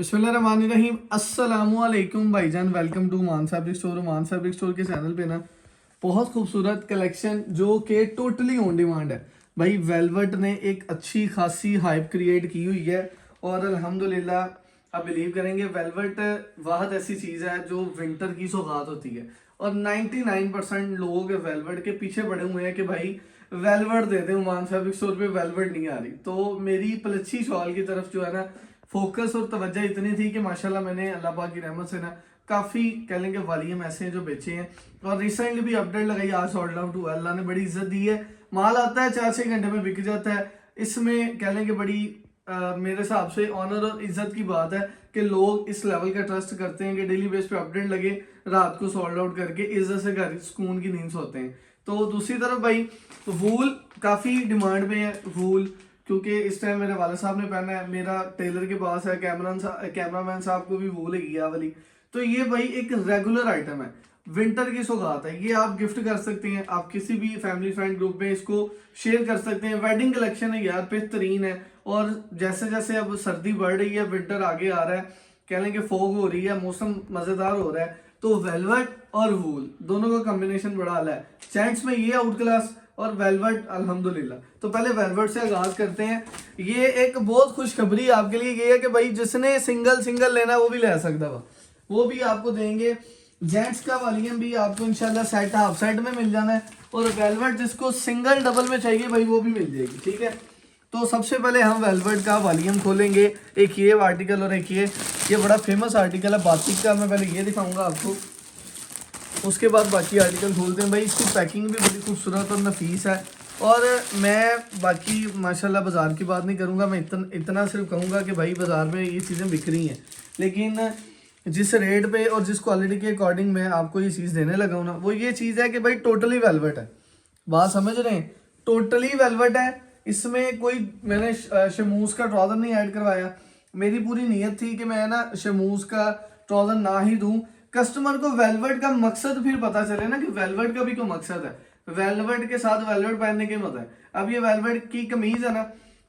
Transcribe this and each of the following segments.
बिस्मिल्लाहिर्रहमानिर्रहीम अस्सलामुअलैकुम भाईजान, वेलकम टू मान फैब्रिक स्टोर। मान फैब्रिक स्टोर के चैनल पे ना बहुत खूबसूरत कलेक्शन जो कि टोटली ऑन डिमांड है भाई। वेलवेट ने एक अच्छी खासी हाइप क्रिएट की हुई है और अल्हम्दुलिल्लाह आप बिलीव करेंगे वेलवेट वाहद ऐसी चीज़ है जो विंटर की सौगात होती है। और 99% लोग वेलवेट के पीछे पड़े हुए हैं कि भाई वेलवेट दे दें, मान फैब्रिक स्टोर पे वेलवेट नहीं आ रही। तो मेरी पलच्छी शॉल की तरफ जो है ना फोकस और तवज्जो इतनी थी कि माशाल्लाह मैंने अल्लाह पाक की रहमत से ना काफ़ी कह लेंगे वॉल्यूम ऐसे हैं जो बेचे हैं। और रिसेंटली भी अपडेट लगाई, आज सोल्ड आउट हुआ। अल्लाह ने बड़ी इज्जत दी है, माल आता है 4-6 घंटे में बिक जाता है। इसमें कह लेंगे बड़ी मेरे हिसाब से ऑनर और इज्जत की बात है कि लोग इस लेवल का ट्रस्ट करते हैं कि डेली बेस पे अपडेट लगे, रात को सोल्ड आउट करके इज्जत से घर सुकून की नींद सोते हैं। तो दूसरी तरफ भाई वूल काफ़ी डिमांड में है। वूल क्योंकि इस टाइम मेरे वाले साहब ने पहना है, मेरा टेलर के पास है, कैमरामैन साहब को भी वूल है गया वाली। तो ये भाई एक रेगुलर आइटम है, विंटर की सौगात है। ये आप गिफ्ट कर सकते हैं, आप किसी भी फैमिली फ्रेंड ग्रुप में इसको शेयर कर सकते हैं। वेडिंग कलेक्शन है यार, बेहतरीन है। और जैसे जैसे अब सर्दी बढ़ रही है, विंटर आगे आ रहा है, कह लें कि फोग हो रही है, मौसम मजेदार हो रहा है, तो वेलवेट और वूल दोनों का कॉम्बिनेशन बड़ा आला है। जेंट्स में ये आउट क्लास और वेलवेट अल्हम्दुलिल्लाह। तो पहले वेलवेट से आगाज करते हैं। ये एक बहुत खुशखबरी आपके लिए ये है कि भाई जिसने सिंगल सिंगल लेना वो भी ले सकता है, वो भी आपको देंगे। जेंट्स का वॉल्यूम भी आपको इंशाल्लाह सेट हाफ सेट में मिल जाना है। और वेलवेट जिसको सिंगल डबल में चाहिए भाई वो भी मिल जाएगी, ठीक है। तो सबसे पहले हम वेलवेट का वॉल्यूम खोलेंगे। एक ये आर्टिकल और एक ये बड़ा फेमस आर्टिकल है बातिक का। मैं पहले ये दिखाऊंगा आपको, उसके बाद बाकी आर्टिकल खोलते हैं। भाई इसकी पैकिंग भी बड़ी खूबसूरत और नफीस है। और मैं बाकी माशाल्लाह बाज़ार की बात नहीं करूँगा, मैं इतना सिर्फ कहूँगा कि भाई बाज़ार में ये चीज़ें बिक रही हैं, लेकिन जिस रेट पे और जिस क्वालिटी के अकॉर्डिंग मैं आपको ये चीज़ देने लगा हूँ ना, वो ये चीज़ है कि भाई टोटली वेलवेट है। बात समझ रहे हैं, टोटली वेलवेट है। इसमें कोई मैंने शमूस का ट्राउज़र नहीं ऐड करवाया। मेरी पूरी नीयत थी कि मैं ना शमूस का ट्राउज़र ना ही दूँ, कस्टमर को वेलवेट का मकसद फिर पता चले ना कि वेलवेट का भी कोई मकसद है। वेलवेट के साथ वेलवेट पहनने के मजा है। अब ये वेलवेट की कमीज है ना,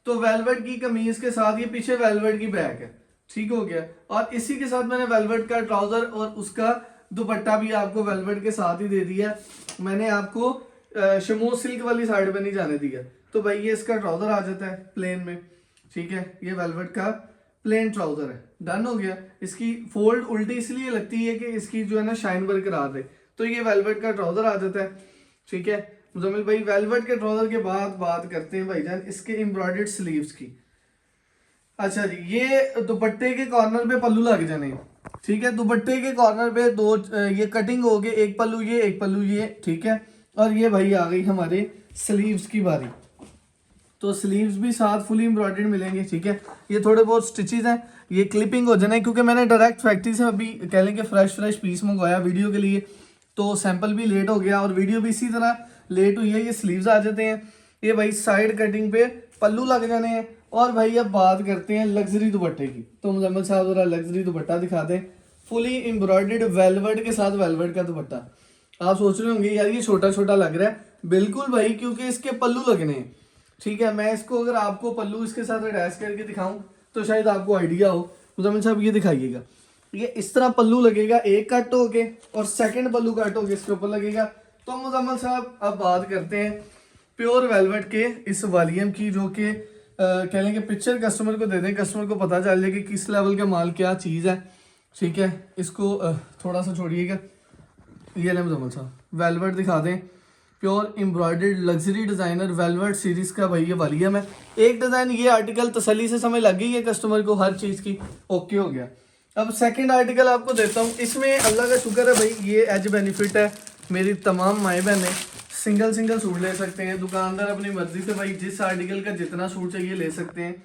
तो वेलवेट की कमीज के साथ ये पीछे वेलवेट की बैक है, ठीक हो गया। और इसी के साथ मैंने वेलवेट का ट्राउजर और उसका दुपट्टा भी आपको वेलवेट के साथ ही दे दिया। मैंने आपको शमो सिल्क वाली साइड पे नहीं जाने दिया। तो भाई ये इसका ट्राउजर आ जाता है प्लेन में, ठीक है। ये वेलवेट का प्लेन ट्राउजर है, डन हो गया। इसकी फोल्ड उल्टी इसलिए लगती है कि इसकी जो है ना शाइन बरकरार रहे। तो ये वेलवेट का ट्राउजर आ जाता है, ठीक है। मुजम्मिल भाई वेलवेट के ट्राउजर के बाद बात करते हैं भाईजान इसके एम्ब्रॉयडर्ड स्लीव्स की। अच्छा जी, ये दुपट्टे के कॉर्नर पे पल्लू लग जाने, ठीक है। दुपट्टे के कॉर्नर पे दो ये कटिंग हो गई, एक पल्लू ये एक पल्लू ये, ठीक है। और ये भाई आ गई हमारे स्लीव्स की बारी। तो स्लीव्स भी साथ फुली एम्ब्रॉयडर्ड मिलेंगे, ठीक है। ये थोड़े बहुत स्टिचेस हैं, ये क्लिपिंग हो जाना है क्योंकि मैंने डायरेक्ट फैक्ट्री से अभी कह लें कि फ्रेश पीस मंगवाया वीडियो के लिए। तो सैंपल भी लेट हो गया और वीडियो भी इसी तरह लेट हुई है। ये स्लीव्स आ जाते हैं, ये भाई साइड कटिंग पे पल्लू लग जाने हैं। और भाई अब बात करते हैं लग्जरी दुपट्टे की। तो मुजम्मिल साहब जरा लग्जरी दुपट्टा दिखा दें, फुली एम्ब्रॉयडर्ड वेलवेट के साथ वेलवेट का दुपट्टा। आप सोच रहे होंगे यार ये छोटा छोटा लग रहा है, बिल्कुल भाई, क्योंकि इसके पल्लू लगने हैं, ठीक है। मैं इसको अगर आपको पल्लू इसके साथ अटैच करके दिखाऊं तो शायद आपको आइडिया हो। मुजम्मिल साहब ये दिखाइएगा, ये इस तरह पल्लू लगेगा, एक कट होके और सेकंड पल्लू कट होके इसके ऊपर लगेगा। तो मुजम्मिल साहब अब बात करते हैं प्योर वेलवेट के इस वॉल्यूम की, जो कि कह लेंगे पिक्चर कस्टमर को दे दें, कस्टमर को पता चल जाए कि किस लेवल का माल क्या चीज़ है, ठीक है। इसको थोड़ा सा छोड़िएगा, ये ले मुजम्मिल साहब वेलवेट दिखा दें। Pure embroidered luxury designer velvet series का भाई ये वॉल्यूम है। एक डिजाइन ये आर्टिकल तसल्ली से समझ लग गई है कस्टमर को, हर चीज़ की ओके हो गया। अब सेकंड आर्टिकल आपको देता हूँ। इसमें अल्लाह का शुक्र है भाई ये एज बेनिफिट है, मेरी तमाम माएँ बहनें सिंगल सूट ले सकते हैं। दुकानदार अपनी मर्जी से भाई जिस आर्टिकल का जितना सूट चाहिए ले सकते हैं।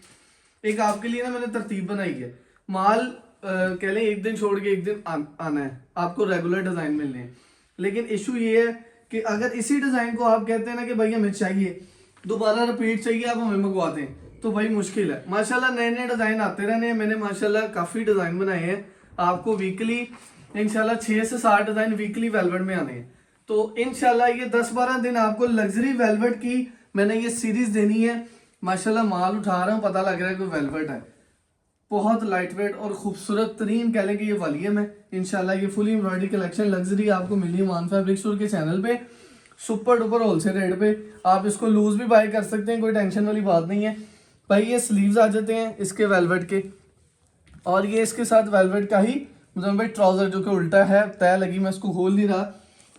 एक आपके लिए ना मैंने तरतीब बनाई है, माल कह लें एक दिन छोड़ के एक दिन आना है, आपको रेगुलर डिज़ाइन मिलने हैं। लेकिन इशू ये है कि अगर इसी डिज़ाइन को आप कहते हैं ना कि भाई हमें चाहिए, दोबारा रिपीट चाहिए, आप हमें मंगवा दें, तो भाई मुश्किल है। माशाल्लाह नए नए डिज़ाइन आते रहने हैं। मैंने माशाल्लाह काफ़ी डिज़ाइन बनाए हैं, आपको वीकली इंशाल्लाह 6 से 7 डिज़ाइन वीकली वेलवेट में आने हैं। तो इंशाल्लाह ये 10-12 दिन आपको लग्जरी वेलवेट की मैंने ये सीरीज देनी है। माशाल्लाह माल उठा रहा हूँ, पता लग रहा है कोई वेलवेट है। बहुत लाइट वेट और खूबसूरत तरीन कह लें कि ये वॉल्यूम है। इंशाल्लाह ये फुली एम्ब्रॉयडरी कलेक्शन लग्जरी आपको मिली है मान फैब्रिक स्टोर के चैनल पे सुपर डुपर होलसेल रेट पे। आप इसको लूज भी बाय कर सकते हैं, कोई टेंशन वाली बात नहीं है भाई। ये स्लीव्स आ जाते हैं इसके वेलवेट के, और ये इसके साथ वेलवेट का ही मतलब भाई ट्राउजर जो कि उल्टा है, तय लगी, मैं इसको खोल नहीं रहा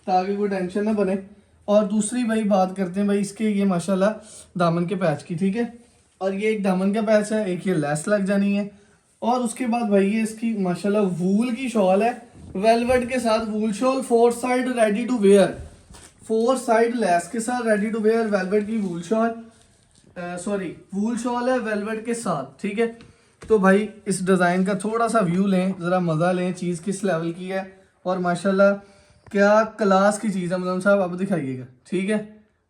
ताकि कोई टेंशन ना बने। और दूसरी भाई बात करते हैं भाई इसके, ये माशाल्लाह दामन के पैच की, ठीक है, और ये एक दामन का पैच है, एक ये लेस लग जानी है। और उसके बाद भाई ये इसकी माशाल्लाह वूल की शॉल है, वेलवेट के साथ wool shawl, 4 side ready to wear, 4 side lace के साथ रेडी टू वेयर वेलवेट की wool shawl, sorry wool shawl है वेलवेट के साथ, ठीक है। तो भाई इस डिज़ाइन का थोड़ा सा व्यू लें, ज़रा मज़ा लें, चीज़ किस लेवल की है और माशाल्लाह क्या क्लास की चीज़ है। मतलब साहब आप दिखाइएगा, ठीक है,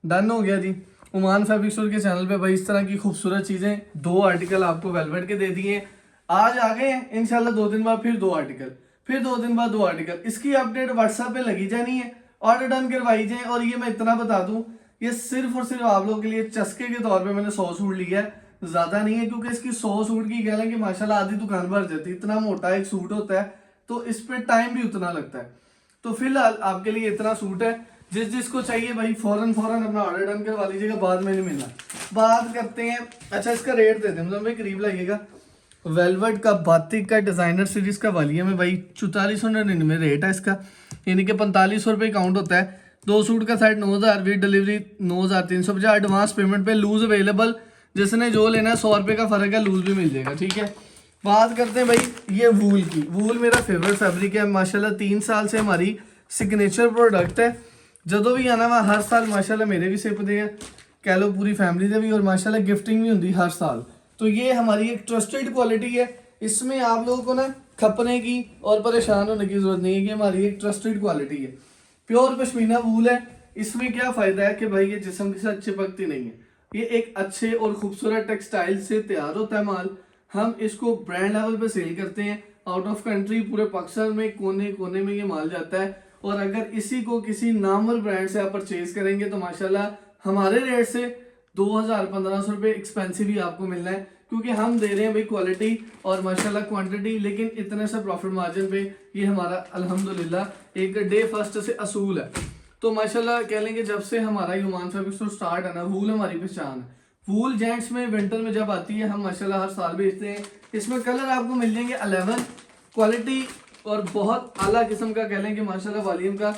डन हो गया जी। ओमान फैब्रिक स्टोर के चैनल पे भाई इस तरह की खूबसूरत चीज़ें, 2 आर्टिकल आपको वेलवेट के दे दिए, आज आ गए हैं इंशाल्लाह 2 दिन बाद फिर 2 आर्टिकल, फिर 2 दिन बाद 2 आर्टिकल। इसकी अपडेट व्हाट्सएप पे लगी जानी है, ऑर्डर डन करवाई जाए। और ये मैं इतना बता दूं, ये सिर्फ और सिर्फ आप लोगों के लिए चस्के के तौर पे मैंने 100 सूट लिया है, ज्यादा नहीं है, क्योंकि इसकी 100 सूट की कह लें कि माशाल्लाह आधी दुकान भर जाती है, इतना मोटा एक सूट होता है, तो इस पे टाइम भी उतना लगता है। तो फिलहाल आपके लिए इतना सूट है, जिसको चाहिए भाई फौरन अपना ऑर्डर डन करवा लीजिएगा, बाद में नहीं मिलना। बात करते हैं, अच्छा इसका रेट देते हैं, मतलब भाई करीब लगेगा। वेलवेट का बातिक का डिजाइनर सीरीज का वालियम है भाई, 4499 रेट है इसका, यानी कि 4500 रुपये काउंट होता है। 2 सूट का set 9000, with delivery 9350, advance payment पे, लूज अवेलेबल, जिसने जो लेना है 100 रुपये का फर्क है, लूज भी मिल जाएगा, ठीक है। बात करते हैं भाई ये वूल की, वूल मेरा फेवरेट फैब्रिक है माशाल्लाह, 3 साल से हमारी सिग्नेचर प्रोडक्ट है, जदों भी आना वहाँ हर साल माशाल्लाह मेरे भी सिपदे हैं, कह लो पूरी फैमिली दे भी, और माशाल्लाह गिफ्टिंग भी होती हर साल। तो ये हमारी एक ट्रस्टेड क्वालिटी है, इसमें आप लोगों को ना खपने की और परेशान होने की जरूरत नहीं है, कि हमारी एक ट्रस्टेड क्वालिटी है। प्योर पश्मीना वूल है, इसमें क्या फायदा है कि भाई ये जिस्म के साथ चिपकती नहीं है, ये एक अच्छे और खूबसूरत टेक्सटाइल से तैयार होता है माल। हम इसको ब्रांड लेवल पे सेल करते हैं, आउट ऑफ कंट्री पूरे पाकिस्तान में कोने कोने में ये माल जाता है। और अगर इसी को किसी नामवर ब्रांड से आप परचेज करेंगे तो माशाल्लाह हमारे रेट से 2000-1500 रुपये एक्सपेंसिव ही आपको मिलना है, क्योंकि हम दे रहे हैं भाई क्वालिटी और माशाल्लाह क्वांटिटी, लेकिन इतने से प्रॉफिट मार्जिन पे ये हमारा अल्हम्दुलिल्लाह एक डे फर्स्ट से असूल है। तो माशाल्लाह कह लेंगे जब से हमारा ओमान फैब्रिक स्टोर स्टार्ट है ना, वूल हमारी पहचान है। वूल जेंट्स में विंटर में जब आती है हम माशाल्लाह हर साल बेचते हैं। इसमें कलर आपको मिल जाएंगे 11, क्वालिटी और बहुत आला किस्म का कह लें कि माशाल्लाह वॉल्यूम का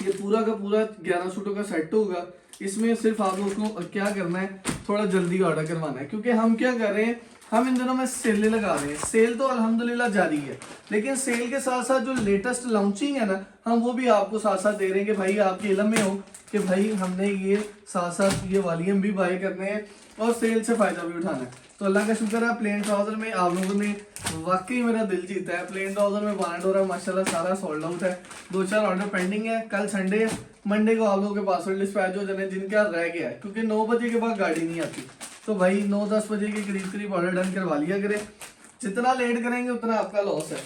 ये पूरा का पूरा 11 सूटों का सेट होगा। इसमें सिर्फ आप लोगों को क्या करना है, थोड़ा जल्दी ऑर्डर करवाना है, क्योंकि हम क्या कर रहे हैं, हम इन दिनों में सेल लगा रहे हैं। सेल तो अल्हम्दुलिल्लाह जारी है, लेकिन सेल के साथ साथ जो लेटेस्ट लॉन्चिंग है ना, हम वो भी आपको साथ साथ दे रहे हैं कि भाई आपके इल्म में हो कि भाई हमने ये साथ साथ ये वॉल्यूम भी बाय करने हैं और सेल से फायदा भी उठाना है। तो अल्लाह का शुक्र है, प्लेन ट्राउजर में आप लोगों ने वाकई मेरा दिल जीता है। प्लेन ट्राउजर में बानाडोरा माशाल्लाह सारा सोल्ड आउट है, 2-4 ऑर्डर पेंडिंग है। कल संडे है, मंडे को आप लोगों के पासवर्ड डिस्पैच हो जाने जिनका रह गया है, क्योंकि 9 बजे के बाद गाड़ी नहीं आती, तो भाई 9-10 बजे के करीब ऑर्डर डन करवा लिया करें। जितना लेट करेंगे उतना आपका लॉस है।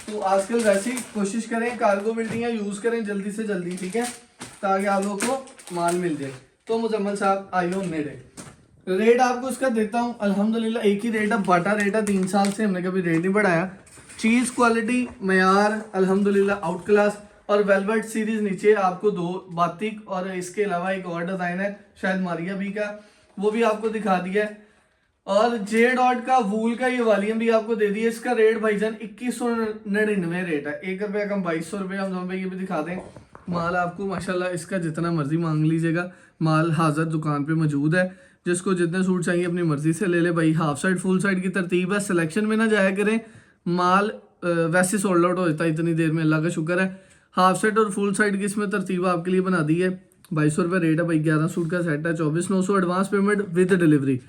तो आजकल वैसे ही कोशिश करें कार्गो बिल्डिंग यूज करें जल्दी से जल्दी, ठीक है, ताकि आप लोगों को माल मिल जाए। तो मुजम्मल साहब आई हो नेड़े रेट आपको इसका देता हूँ, अल्हम्दुलिल्लाह एक ही रेट है, बाटा रेट है, 3 साल से हमने कभी रेट नहीं बढ़ाया। चीज़ क्वालिटी मयार अल्हम्दुलिल्लाह आउट क्लास, और वेलवेट सीरीज नीचे आपको 2 बातिक और इसके अलावा एक और डिज़ाइन है शायद मारिया भी का, वो भी आपको दिखा दिया है। और जे डॉट का वूल का ये वॉल्यूम भी आपको दे दिया। इसका रेट भाईजान 2199 रेट है, 1 रुपये कम 2200 रुपये। हम ये भी दिखा दें माल आपको माशाल्लाह इसका जितना मर्जी मांग लीजिएगा, माल हाजिर दुकान पे मौजूद है। जिसको जितने सूट चाहिए अपनी मर्जी से ले ले भाई। हाफ साइड फुल साइड की तरतीब है, सिलेक्शन में ना जाया करें, माल वैसे सोल्ड आउट हो जाता है इतनी देर में, अल्लाह का शुक्र है। हाफ साइड और फुल साइड की इसमें तरतीब आपके लिए बना दी है। 2200 रुपये रेट है भाई, 11 सूट का सेट है, 24,900 advance payment with delivery,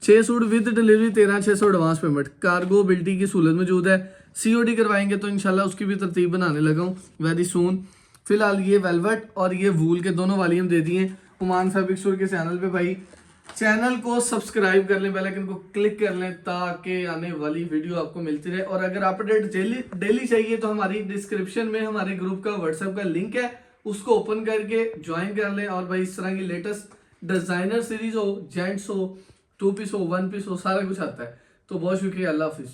6 suit with delivery 13,600 advance payment. Cargo बिल्टी की सहूलत मौजूद है, COD करवाएंगे तो इंशाल्लाह उसकी भी तरतीब बनाने लगा हूँ वेरी सून। फिलहाल ये वेलवेट और ये वूल के दोनों वॉल्यूम दे दिए ओमान फैब्रिक स्टोर के चैनल पे। भाई चैनल को सब्सक्राइब कर लें, बेल आइकन को क्लिक कर लें ताकि आने वाली वीडियो आपको मिलती रहे। और अगर अपडेट डेली चाहिए तो हमारी डिस्क्रिप्शन में हमारे ग्रुप का व्हाट्सएप का लिंक है, उसको ओपन करके ज्वाइन कर लें। और भाई इस तरह की लेटेस्ट डिजाइनर सीरीज हो, जेंट्स हो, 2 पीस हो, 1 पीस हो, सारा कुछ आता है। तो बहुत शुक्रिया, अल्लाह हाफिज़।